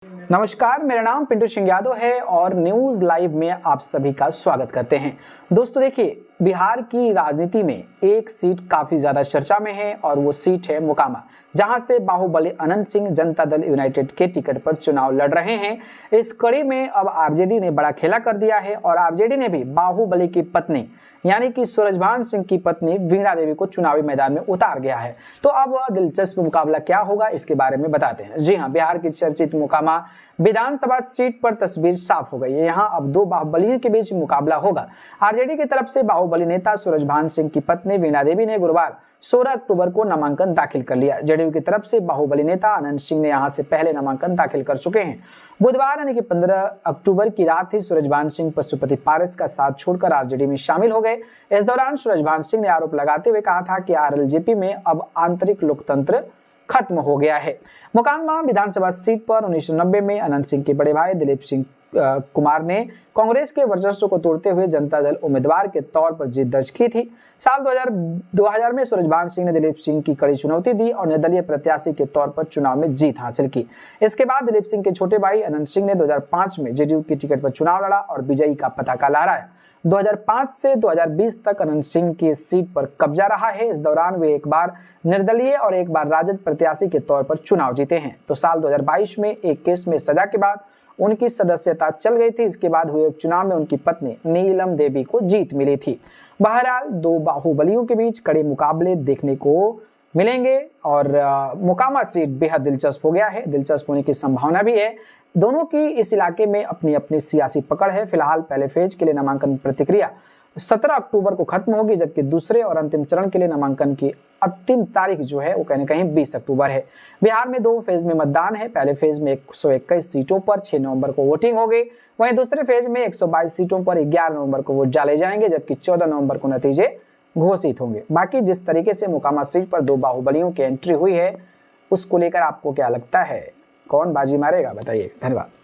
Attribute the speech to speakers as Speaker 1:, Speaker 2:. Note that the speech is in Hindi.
Speaker 1: नमस्कार, मेरा नाम पिंटू सिंह यादव है और न्यूज लाइव में आप सभी का स्वागत करते हैं। दोस्तों देखिए, बिहार की राजनीति में एक सीट काफी ज्यादा चर्चा में है और वो सीट है मोकामा, जहां से बाहुबली अनंत सिंह जनता दल यूनाइटेड के टिकट पर चुनाव लड़ रहे हैं। इस कड़ी में अब आरजेडी ने बड़ा खेला कर दिया है और आरजेडी ने भी बाहुबली की पत्नी यानी कि सूरजभान सिंह की पत्नी वीणा देवी को चुनावी मैदान में उतार गया है। तो अब दिलचस्प मुकाबला क्या होगा, इसके बारे में बताते हैं। जी हां, बिहार की चर्चित मोकामा विधानसभा सीट पर तस्वीर साफ हो गई है। यहाँ अब दो बाहुबलियों के बीच मुकाबला होगा। आरजेडी की तरफ से बाहुबली नेता सूरजभान सिंह की पत्नी वीणा देवी ने गुरुवार 16 अक्टूबर को नामांकन दाखिल कर लिया। जेडीयू की तरफ से बाहुबली नेता अनंत सिंह ने यहां से पहले नामांकन दाखिल कर चुके हैं। बुधवार यानी कि 15 अक्टूबर की रात ही सूरजभान सिंह पशुपति पारस का साथ छोड़कर आरजेडी में शामिल हो गए। इस दौरान सूरजभान सिंह ने आरोप लगाते हुए कहा था कि आरएलजेपी में अब आंतरिक लोकतंत्र खत्म हो गया है। मोकामा विधानसभा सीट पर 1990 में अनंत सिंह के बड़े भाई दिलीप सिंह कुमार ने कांग्रेस के वर्चस्व को तोड़ते हुए जनता दल उम्मीदवार के तौर पर जीत दर्ज की थी। साल 2000 में सूरजभान सिंह ने दिलीप सिंह की कड़ी चुनौती दी और निर्दलीय प्रत्याशी के तौर पर चुनाव में जीत हासिल की। इसके बाद दिलीप सिंह के छोटे भाई अनंत सिंह ने 2005 में जेडीयू की टिकट पर चुनाव लड़ा और विजयी का पताका लहराया। 2005 से 2020 तक अनंत सिंह की सीट पर कब्जा रहा है। इस दौरान वे एक बार निर्दलीय और एक बार राजद प्रत्याशी के तौर पर चुनाव जीते हैं। तो साल 2022 में एक केस में सजा के बाद उनकी सदस्यता चल गई थी। इसके बाद हुए उपचुनाव में उनकी पत्नी नीलम देवी को जीत मिली थी। बहरहाल दो बाहुबलियों के बीच कड़े मुकाबले देखने को मिलेंगे और मोकामा सीट बेहद दिलचस्प हो गया है। दिलचस्प होने की संभावना भी है। दोनों की इस इलाके में अपनी अपनी सियासी पकड़ है। फिलहाल पहले फेज के लिए नामांकन प्रक्रिया 17 अक्टूबर को खत्म होगी, जबकि दूसरे और अंतिम चरण के लिए नामांकन की अंतिम तारीख जो है वो कहीं न कहीं 20 अक्टूबर है। बिहार में दो फेज में मतदान है। पहले फेज में 121 सीटों पर 6 नवंबर को वोटिंग होगी। वहीं दूसरे फेज में 122 सीटों पर 11 नवंबर को वोट डाले जाएंगे, जबकि 14 नवंबर को नतीजे घोषित होंगे। बाकी जिस तरीके से मोकामा सीट पर दो बाहुबलियों की एंट्री हुई है, उसको लेकर आपको क्या लगता है, कौन बाजी मारेगा, बताइए। धन्यवाद।